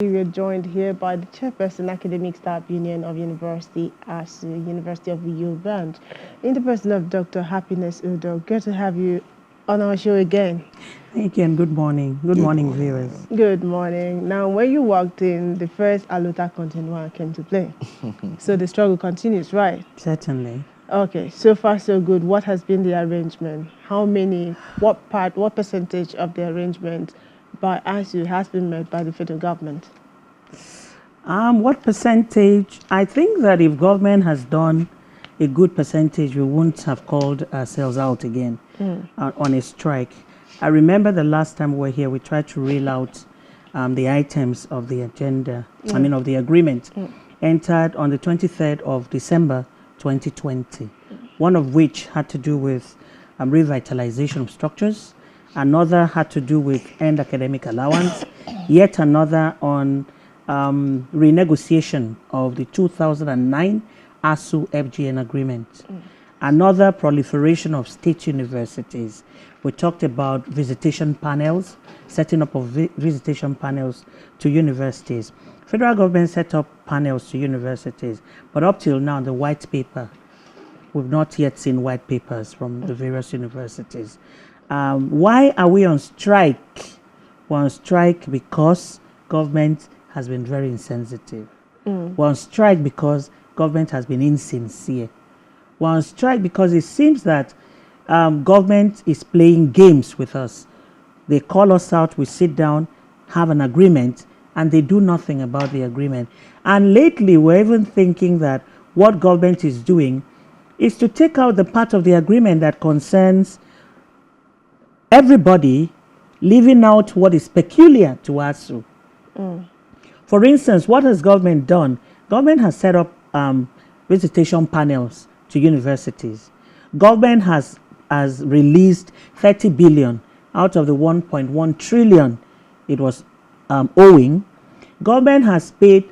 We are joined here by the Chairperson, Academic Staff Union of University, ASUU, University of the U Branch, in the person of Dr. Happiness Udo. Good to have you on our show again. Thank you and good morning. Good morning, viewers. Good morning. Now, when you walked in, the first Aluta Content came to play. So the struggle continues, right? Certainly. Okay, so far so good. What has been the arrangement? How many, what percentage of the arrangement by ASUU has been met by the federal government? What percentage? I think that if government has done a good percentage, we wouldn't have called ourselves out again on a strike. I remember the last time we were here, we tried to reel out the items of the agenda, of the agreement, entered on the 23rd of December 2020, one of which had to do with revitalization of structures, another had to do with end academic allowance, yet another on renegotiation of the 2009 ASUU FGN agreement, another proliferation of state universities. We talked about visitation panels, setting up of visitation panels to universities. Federal government set up panels to universities, but up till now, the white paper, we've not yet seen white papers from the various universities. Why are we on strike? We're on strike because government has been very insensitive. We're on strike because government has been insincere. We're on strike because it seems that government is playing games with us. They call us out, we sit down, have an agreement, and they do nothing about the agreement. And lately, we're even thinking that what government is doing is to take out the part of the agreement that concerns everybody, leaving out what is peculiar to ASUU. For instance, what has government done? Government has set up visitation panels to universities. Government has released 30 billion out of the 1.1 trillion it was owing. Government has paid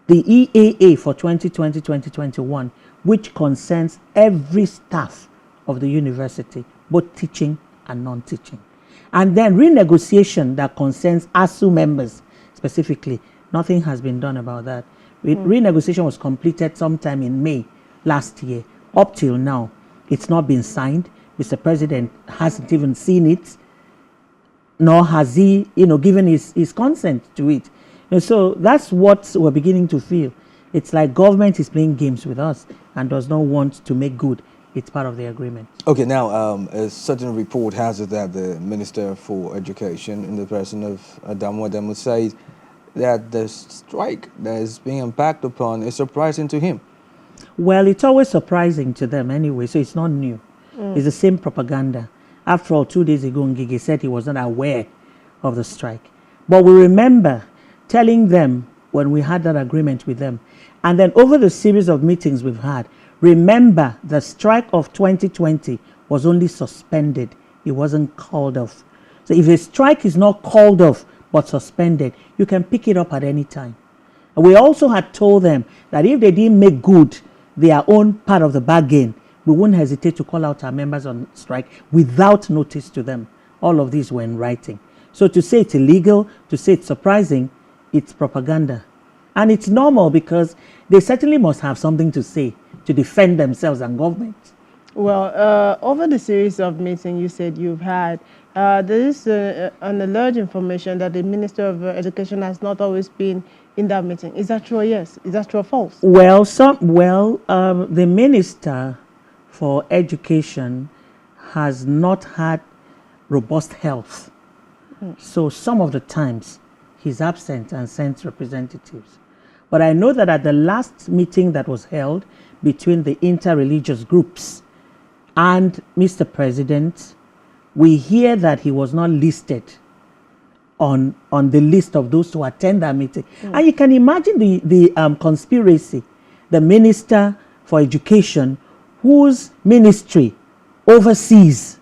the EAA for 2020-2021, which concerns every staff of the university, both teaching and non-teaching. And then renegotiation that concerns ASUU members specifically, nothing has been done about that. Renegotiation was completed sometime in May last year. Up till now, it's not been signed. Mr. President hasn't even seen it, nor has he, given his consent to it. And so that's what we're beginning to feel. It's like government is playing games with us and does not want to make good. It's part of the agreement. Okay, now a certain report has it that the Minister for Education, in the person of Adamu Adamu, says that the strike that is being embarked upon is surprising to him. Well, it's always surprising to them anyway, so it's not new. It's the same propaganda. After all, 2 days ago, Ngige said he was not aware of the strike. But we remember telling them when we had that agreement with them, and then over the series of meetings we've had, remember the strike of 2020 was only suspended. It wasn't called off. So if a strike is not called off but suspended, you can pick it up at any time. And we also had told them that if they didn't make good their own part of the bargain, we wouldn't hesitate to call out our members on strike without notice to them. All of these were in writing. So to say it's illegal, to say it's surprising, it's propaganda. And it's normal because they certainly must have something to say to defend themselves and government. Well, over the series of meetings you said you've had, there is an alleged information that the Minister of Education has not always been in that meeting. Is that true or yes? Is that true or false? Well, the Minister for Education has not had robust health. So some of the times he's absent and sends representatives. But I know that at the last meeting that was held between the interreligious groups and Mr. President, we hear that he was not listed on the list of those to attend that meeting. And you can imagine the conspiracy. The Minister for Education, whose ministry oversees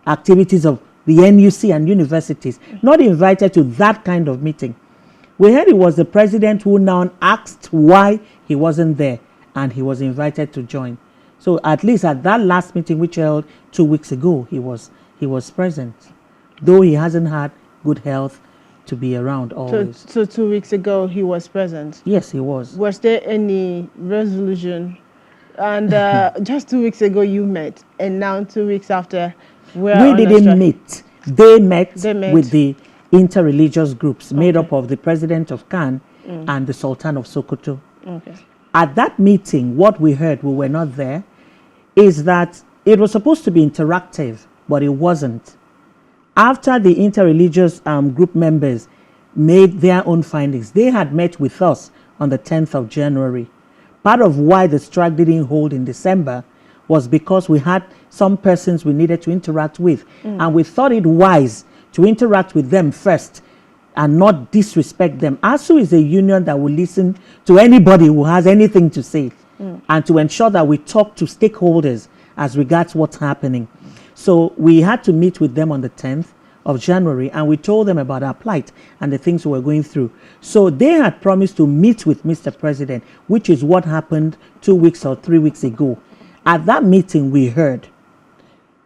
activities of the NUC and universities, not invited to that kind of meeting. We heard it was the president who now asked why he wasn't there, and he was invited to join. So at least at that last meeting which held 2 weeks ago, he was present. Though he hasn't had good health, to be around always. So 2 weeks ago, he was present. Yes, he was. Was there any resolution? And just 2 weeks ago, you met, and now 2 weeks after, we're We on a didn't strike. meet. They met They met. with the interreligious groups made Okay. up of the president of Khan and the Sultan of Sokoto. Okay. At that meeting, what we heard, we were not there, is that it was supposed to be interactive, but it wasn't. After the interreligious group members made their own findings, they had met with us on the 10th of January. Part of why the strike didn't hold in December was because we had some persons we needed to interact with, and we thought it wise to interact with them first and not disrespect them. ASUU is a union that will listen to anybody who has anything to say, and to ensure that we talk to stakeholders as regards what's happening. So we had to meet with them on the 10th of January, and we told them about our plight and the things we were going through. So they had promised to meet with Mr. President, which is what happened 2 weeks or 3 weeks ago. At that meeting, we heard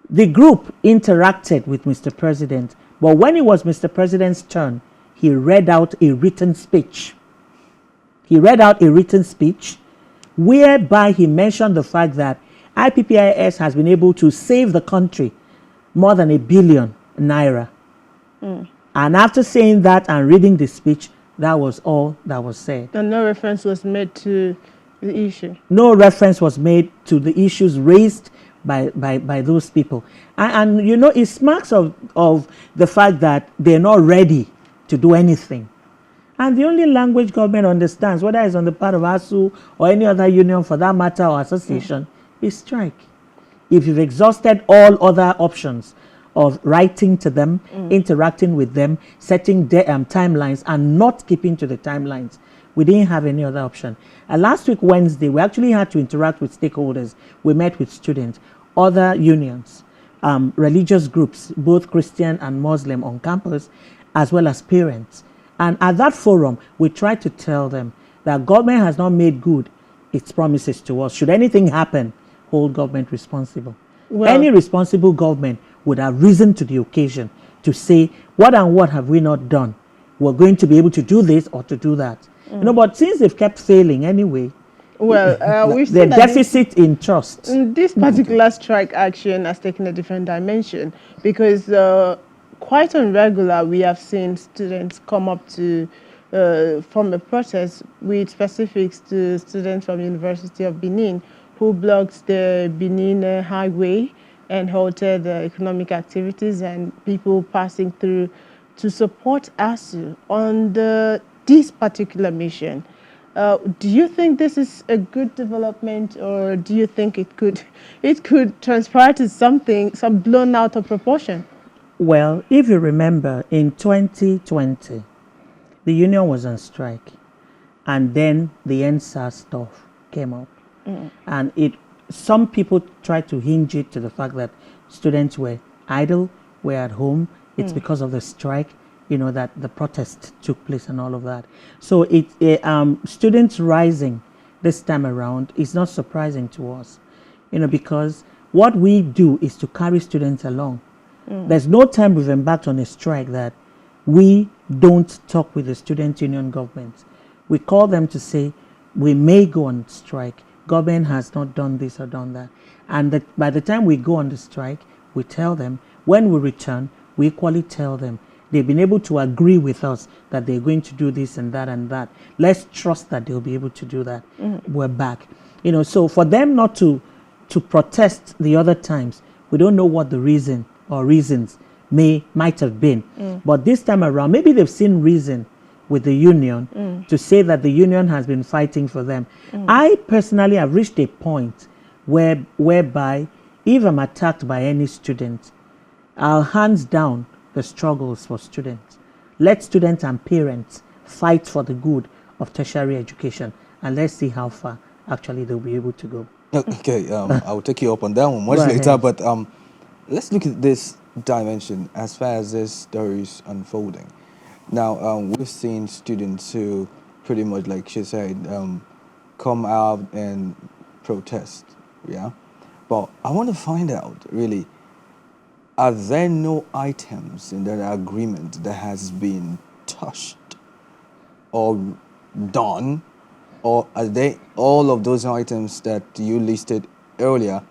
the group interacted with Mr. President, but when it was Mr. President's turn, he read out a written speech. He read out a written speech whereby he mentioned the fact that IPPIS has been able to save the country more than £1 billion. And after saying that and reading the speech, that was all that was said. And no reference was made to the issue. No reference was made to the issues raised by those people. And you know, it smacks of the fact that they're not ready to do anything. And the only language government understands, whether it's on the part of ASUU or any other union for that matter or association, is strike. If you've exhausted all other options of writing to them, interacting with them, setting their timelines, and not keeping to the timelines, we didn't have any other option. Last week, Wednesday, we actually had to interact with stakeholders. We met with students, other unions, religious groups, both Christian and Muslim on campus, as well as parents. And at that forum, we tried to tell them that government has not made good its promises to us. Should anything happen, hold government responsible. Well, Any responsible government would have risen to the occasion to say, what and what have we not done? We're going to be able to do this or to do that. You know, but since they've kept failing anyway, well, we've the seen that deficit in trust. this particular strike action has taken a different dimension, because quite on regular we have seen students come up to form a protest with specifics to students from University of Benin who blocked the Benin highway and halted the economic activities and people passing through to support ASUU on this particular mission. Do you think this is a good development, or do you think it could transpire to something blown out of proportion? Well, if you remember, in 2020, the union was on strike, and then the NSAS stuff came up. And some people tried to hinge it to the fact that students were idle, were at home. It's because of the strike, you know, that the protest took place and all of that. So students rising this time around is not surprising to us, you know, because what we do is to carry students along. There's no time we've embarked on a strike that we don't talk with the student union government. We call them to say, we may go on strike. Government has not done this or done that. And by the time we go on the strike, we tell them. When we return, we equally tell them. They've been able to agree with us that they're going to do this and that and that. Let's trust that they'll be able to do that. We're back. You know, so for them not to protest the other times, we don't know what the reason or reasons might have been. But this time around, maybe they've seen reason with the union to say that the union has been fighting for them. I personally have reached a point whereby if I'm attacked by any student, I'll hands down the struggles for students. Let students and parents fight for the good of tertiary education, and let's see how far actually they'll be able to go. Okay, I'll take you up on that one much later, but let's look at this dimension as far as this story is unfolding. Now, we've seen students who pretty much, like she said, come out and protest, yeah? But I want to find out, really, are there no items in that agreement that has been touched or done, or are they all of those items that you listed earlier,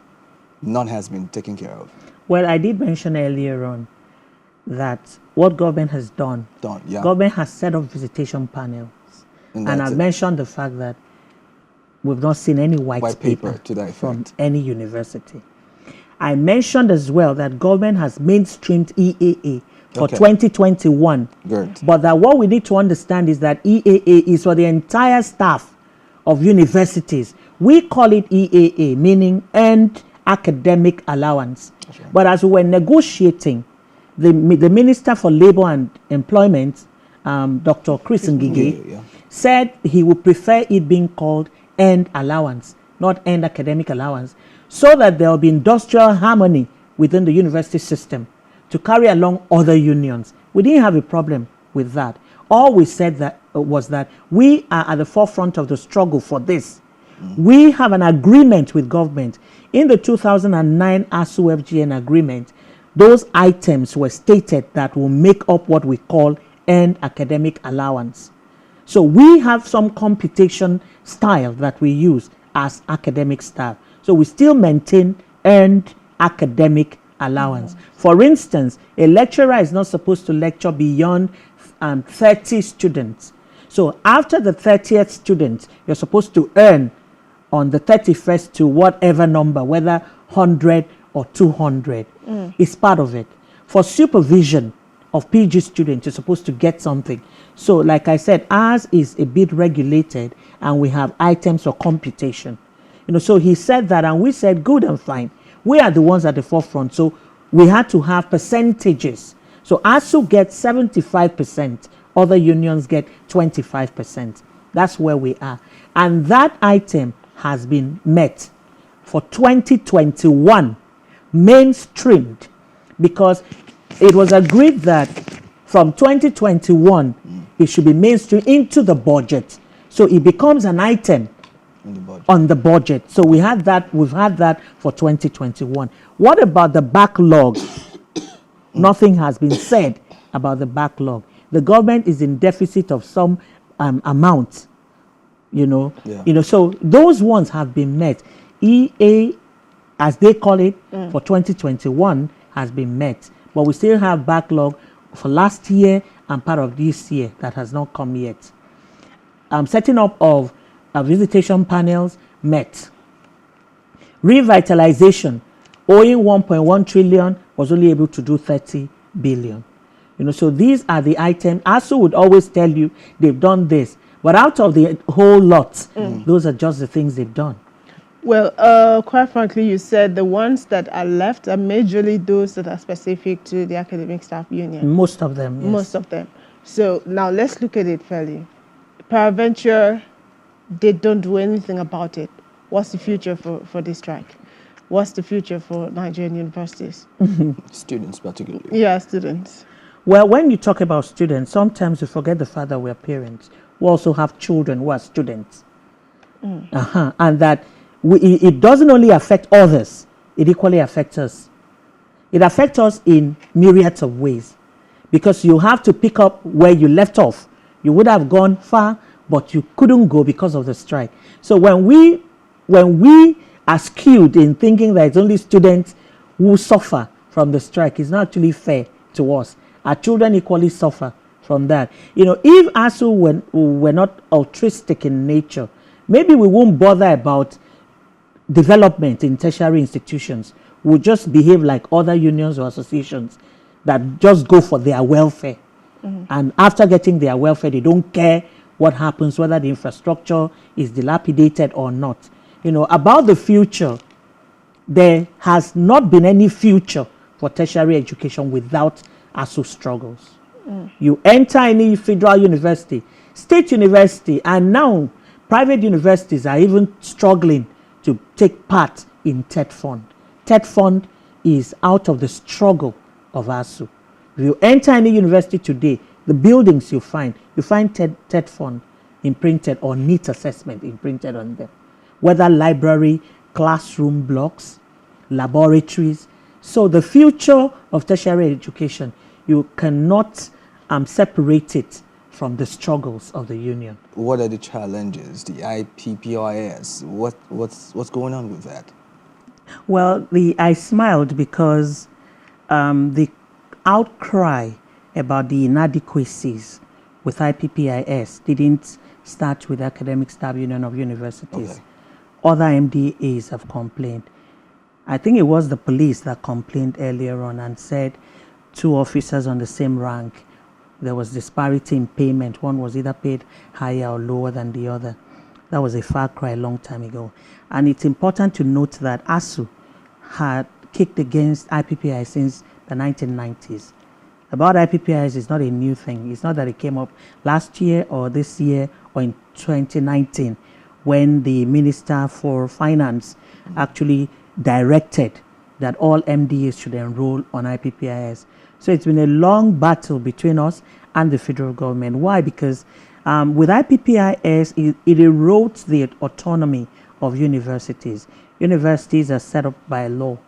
none has been taken care of? Well, I did mention earlier on that what government has done, Yeah. government has set up visitation panels. And I mentioned the fact that we've not seen any white paper to that from effect. any university. I mentioned as well that government has mainstreamed EAA for 2021. Good. But that what we need to understand is that EAA is for the entire staff of universities. We call it EAA, meaning Earned Academic Allowance. Right. But as we were negotiating, the Minister for Labor and Employment, Dr. Chris Ngige, said he would prefer it being called Earned Allowance, not Earned Academic Allowance, so that there will be industrial harmony within the university system to carry along other unions. We didn't have a problem with that. All we said that was that we are at the forefront of the struggle for this. We have an agreement with government. In the 2009 ASUU FGN agreement, those items were stated that will make up what we call Earned Academic Allowance. So we have some computation style that we use as academic staff. So we still maintain Earned Academic Allowance. For instance, a lecturer is not supposed to lecture beyond 30 students. So after the 30th student, you're supposed to earn on the 31st to whatever number, whether 100 or 200. It's part of it. For supervision of PG students, you're supposed to get something. So like I said, ours is a bit regulated and we have items of computation. So he said that and we said good and fine. We are the ones at the forefront. So we had to have percentages. So ASUU gets 75%, other unions get 25%. That's where we are. And that item has been met for 2021, mainstreamed, because it was agreed that from 2021, it should be mainstreamed into the budget. So it becomes an item on the budget. So we've had that for 2021. What about the backlog? Nothing has been said about the backlog. The government is in deficit of some amount, so those ones have been met. EA, as they call it, for 2021 has been met. But we still have backlog for last year and part of this year that has not come yet. Setting up of visitation panels met. Revitalization, owing 1.1 trillion, was only able to do 30 billion. So these are the items. ASUU would always tell you they've done this, but out of the whole lot, those are just the things they've done. Well, quite frankly, you said the ones that are left are majorly those that are specific to the academic staff union. Most of them, yes. Most of them. So now let's look at it fairly. Peradventure, they don't do anything about it. What's the future for this strike? What's the future for Nigerian universities? Students particularly. Yeah, students. Well, when you talk about students, sometimes you forget the fact that we're parents. We also have children who are students. And that it doesn't only affect others, it equally affects us. It affects us in myriads of ways, because you have to pick up where you left off. You would have gone far, but you couldn't go because of the strike. So when we are skewed in thinking that it's only students who suffer from the strike, it's not actually fair to us. Our children equally suffer from that. If ASUU were not altruistic in nature, maybe we won't bother about development in tertiary institutions. We'll just behave like other unions or associations that just go for their welfare. And after getting their welfare, they don't care what happens, whether the infrastructure is dilapidated or not. About the future, there has not been any future for tertiary education without ASUU struggles. You enter any federal university, state university, and now private universities are even struggling to take part in TED Fund. TED Fund is out of the struggle of ASUU. If you enter any university today, the buildings you find TED Fund imprinted or NEET assessment imprinted on them. Whether library, classroom blocks, laboratories. So the future of tertiary education, you cannot separate it from the struggles of the union. What are the challenges? The IPPIS, what's going on with that? Well, I smiled because the outcry about the inadequacies with IPPIS didn't start with Academic Staff Union of Universities. Okay. Other MDAs have complained. I think it was the police that complained earlier on and said 2 officers on the same rank, there was disparity in payment. One was either paid higher or lower than the other. That was a far cry a long time ago. And it's important to note that ASUU had kicked against IPPI since the 1990s. About IPPIs is not a new thing. It's not that it came up last year or this year or in 2019 when the Minister for Finance actually directed that all MDAs should enroll on IPPIS. So it's been a long battle between us and the federal government. Why? Because with IPPIS, it erodes the autonomy of universities. Universities are set up by law.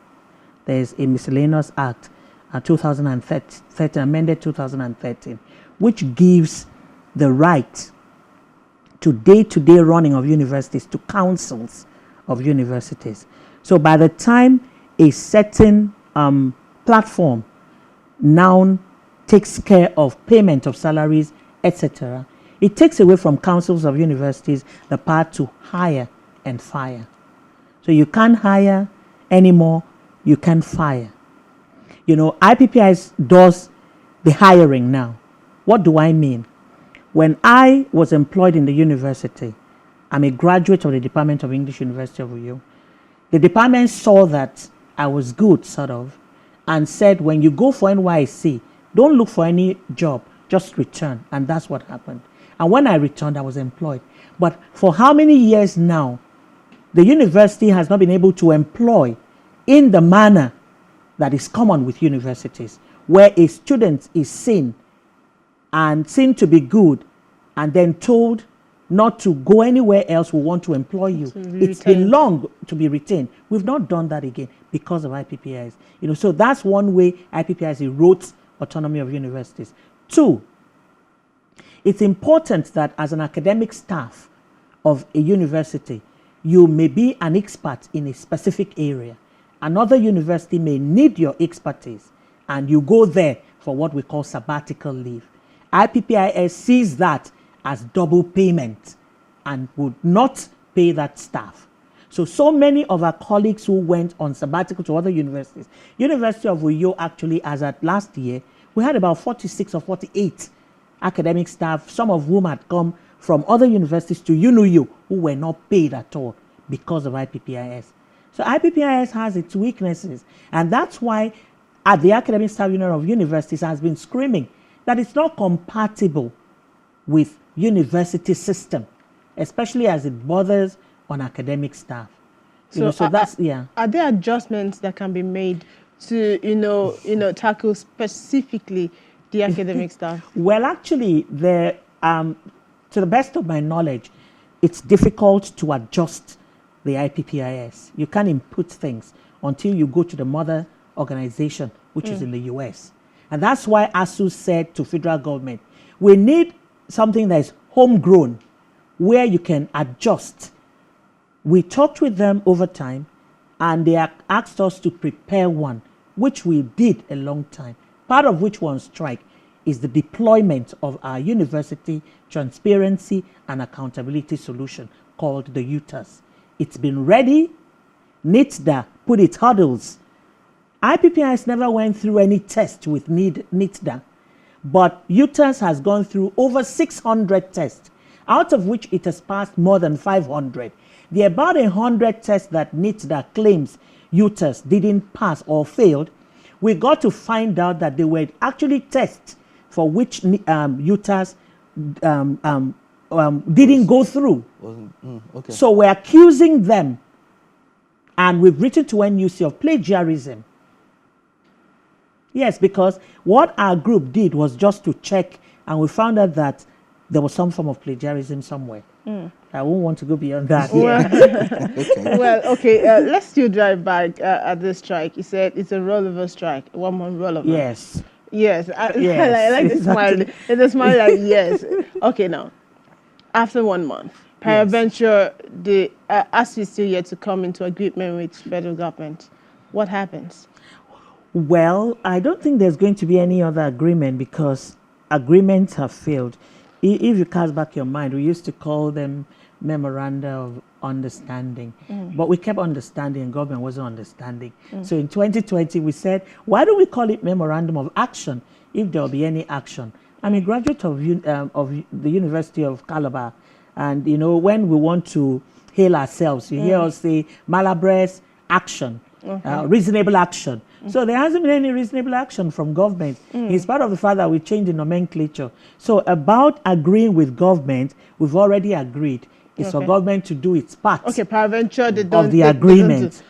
There's a Miscellaneous Act, 2013, amended 2013, which gives the right to day-to-day running of universities to councils of universities. So by the time a certain platform now takes care of payment of salaries, etc., it takes away from councils of universities the power to hire and fire. So you can't hire anymore, you can't fire. You know, IPPIS does the hiring now. What do I mean? When I was employed in the university, I'm a graduate of the Department of English, University of Uyo. The department saw that I was good, sort of, and said, when you go for NYC, don't look for any job, just return. And that's what happened. And when I returned, I was employed. But for how many years now, the university has not been able to employ in the manner that is common with universities, where a student is seen and seen to be good and then told not to go anywhere else, we want to employ you. It's been long to be retained. We've not done that again because of IPPIs. You know, so that's one way IPPIs erodes autonomy of universities. 2, it's important that as an academic staff of a university, you may be an expert in a specific area. Another university may need your expertise, and you go there for what we call sabbatical leave. IPPIS sees that as double payment and would not pay that staff. So many of our colleagues who went on sabbatical to other universities, University of Uyo actually, as at last year, we had about 46 or 48 academic staff, some of whom had come from other universities to UNUU, who were not paid at all because of IPPIS. So IPPIS has its weaknesses, and that's why at the Academic Staff Union of Universities has been screaming that it's not compatible with university system, especially as it bothers on academic staff. So that's, yeah. Are there adjustments that can be made to, tackle specifically the academic staff? Well, actually, to the best of my knowledge, it's difficult to adjust the IPPIS. You can't input things until you go to the mother organization, which is in the US. And that's why ASUU said to federal government, we need something that is homegrown, where you can adjust. We talked with them over time, and they asked us to prepare one, which we did a long time. Part of which was strike is the deployment of our university transparency and accountability solution called the UTAS. It's been ready. NITDA put its hurdles. IPPIS never went through any test with NITDA, but UTAS has gone through over 600 tests, out of which it has passed more than 500. The about 100 tests that NITDA claims UTAS didn't pass or failed, we got to find out that they were actually tests for which UTAS didn't go through. Okay. So we're accusing them, and we've written to NUC of plagiarism. Yes, because what our group did was just to check, and we found out that there was some form of plagiarism somewhere. I won't want to go beyond that. Let's still drive back at this strike. You said it's a rollover strike, 1 month rollover. Yes. Yes, Yes, I like the smile. The smile, like yes. Okay, now, after 1 month, Yes. peradventure, the ASUU is still yet to come into agreement with federal government. What happens? Well, I don't think there's going to be any other agreement because agreements have failed. If you cast back your mind, we used to call them memoranda of understanding, but we kept understanding and government wasn't understanding. So in 2020, we said, why don't we call it memorandum of action if there'll be any action? I'm a graduate of the University of Calabar, and you know, when we want to hail ourselves, you hear us say Malabres action. Reasonable action. So there hasn't been any reasonable action from government. It's part of the fact that we changed the nomenclature. So about agreeing with government, we've already agreed. It's for government to do its part Okay, peradventure, they don't of the they agreement.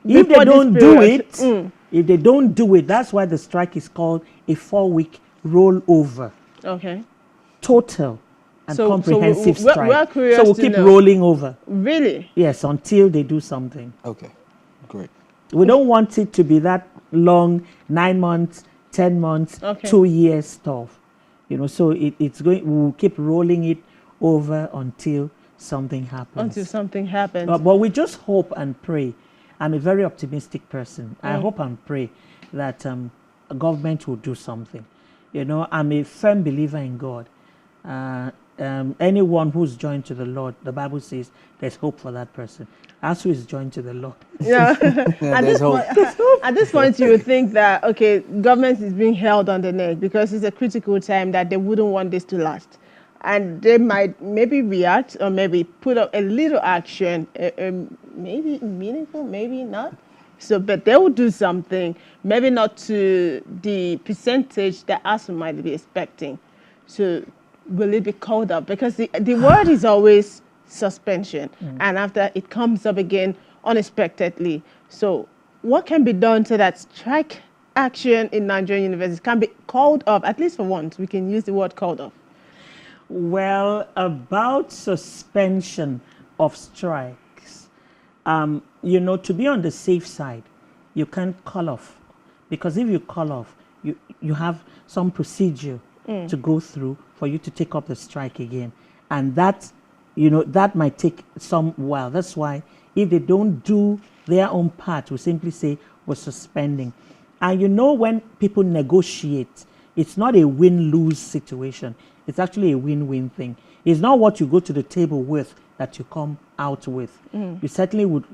don't do- If they before this don't do period, it, if they don't do it, that's why the strike is called a 4-week rollover. Okay. Total and So comprehensive we're strike. curious So we'll to keep know. rolling over. Really? Yes, until they do something. Okay, great. We don't want it to be that long, 9 months, 10 months, Okay. 2 years stuff. You know, so it's going, we'll keep rolling it over until something happens. Until something happens. But we just hope and pray. I'm a very optimistic person. I hope and pray that government will do something. You know, I'm a firm believer in God. Anyone who's joined to the Lord, the Bible says there's hope for that person. As who is joined to the Lord. Yeah. Yeah, at, there's this point, at this point, you would think that, okay, government is being held on the neck because it's a critical time that they wouldn't want this to last. And they might maybe react or maybe put up a little action, maybe meaningful, maybe not. So, but they will do something, maybe not to the percentage that ASUU might be expecting. So, will it be called up? Because the word is always suspension, and after it comes up again unexpectedly. So, what can be done so that strike action in Nigerian universities can be called up, at least for once? We can use the word called up. Well, about suspension of strikes, you know, to be on the safe side, you can't call off. Because if you call off, you have some procedure to go through for you to take up the strike again. And that, you know, that might take some while. That's why if they don't do their own part, we simply say we're suspending. And you know, when people negotiate, it's not a win-lose situation. It's actually a win-win thing. It's not what you go to the table with that you come out with. You certainly would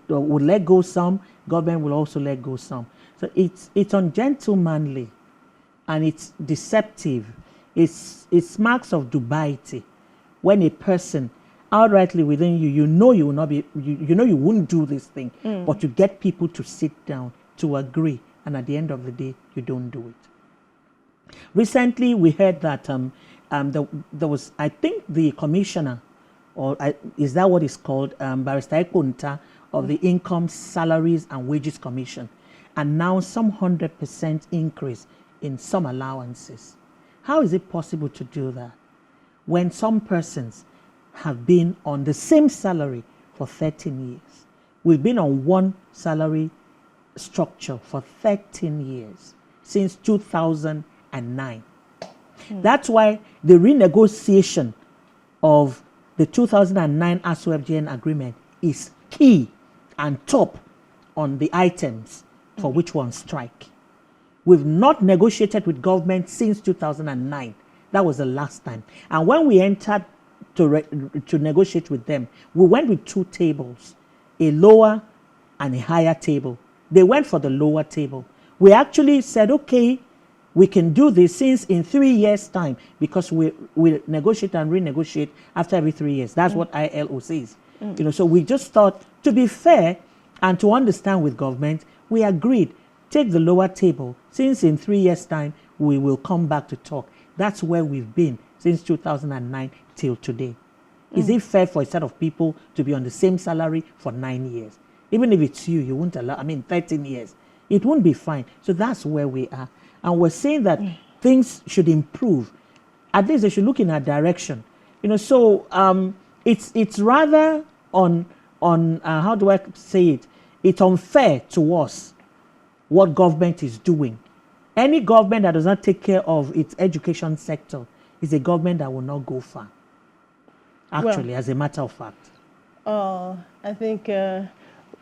let go some. Government will also let go some. So it's ungentlemanly, and it's deceptive. It's marks of dubiety when a person outrightly within you, you know you will not be, you know you wouldn't do this thing, but you get people to sit down to agree, and at the end of the day, you don't do it. Recently, we heard that there was, I think, the commissioner, or is that what it's called, Barrister Ekunta of the Income, Salaries and Wages Commission, announced some 100% increase in some allowances. How is it possible to do that when some persons have been on the same salary for 13 years? We've been on one salary structure for 13 years, since 2009. That's why the renegotiation of the 2009 ASUU-FGN agreement is key and top on the items for which we're on strike. We've not negotiated with government since 2009. That was the last time. And when we entered to negotiate with them, we went with two tables, a lower and a higher table. They went for the lower table. We actually said, okay, we can do this since in 3 years' time, because we negotiate and renegotiate after every 3 years. That's what ILO says. You know, so we just thought, to be fair and to understand with government, we agreed, take the lower table, since in 3 years' time, we will come back to talk. That's where we've been since 2009 till today. Is it fair for a set of people to be on the same salary for 9 years? Even if it's you, you won't allow, 13 years. It won't be fine. So that's where we are. And we're saying that things should improve. At least they should look in our direction. You know, so it's rather on how do I say it? It's unfair to us what government is doing. Any government that does not take care of its education sector is a government that will not go far. Actually, as a matter of fact. I think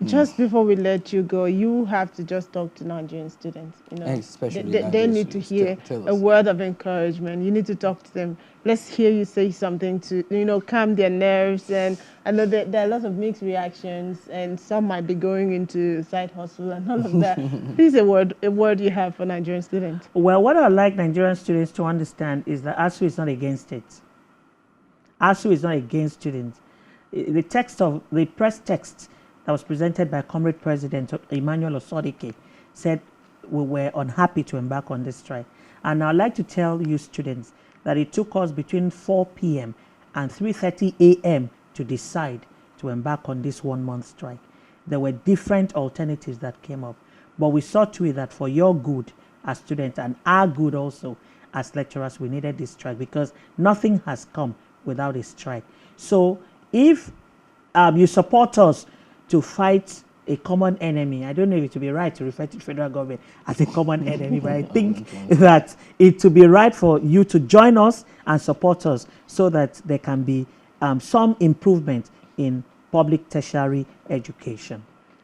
just before we let you go, you have to just talk to Nigerian students. You know, Especially they Nigerian need to students. hear Tell a us. word of encouragement. You need to talk to them. Let's hear you say something to, you know, calm their nerves. And I know that there are lots of mixed reactions, and some might be going into side hustle and all of that. Please, a word you have for Nigerian students. Well, what I'd like Nigerian students to understand is that ASUU is not against it. ASUU is not against students. The text of the press text that was presented by Comrade President Emmanuel Osodike said we were unhappy to embark on this strike. And I'd like to tell you students that it took us between 4 p.m. and 3:30 a.m. to decide to embark on this 1-month strike. There were different alternatives that came up, but we saw to it that for your good as students and our good also as lecturers, we needed this strike because nothing has come without a strike. So if you support us to fight a common enemy, I don't know if it would be right to refer to the federal government as a common enemy, but I think that it would be right for you to join us and support us so that there can be some improvement in public tertiary education.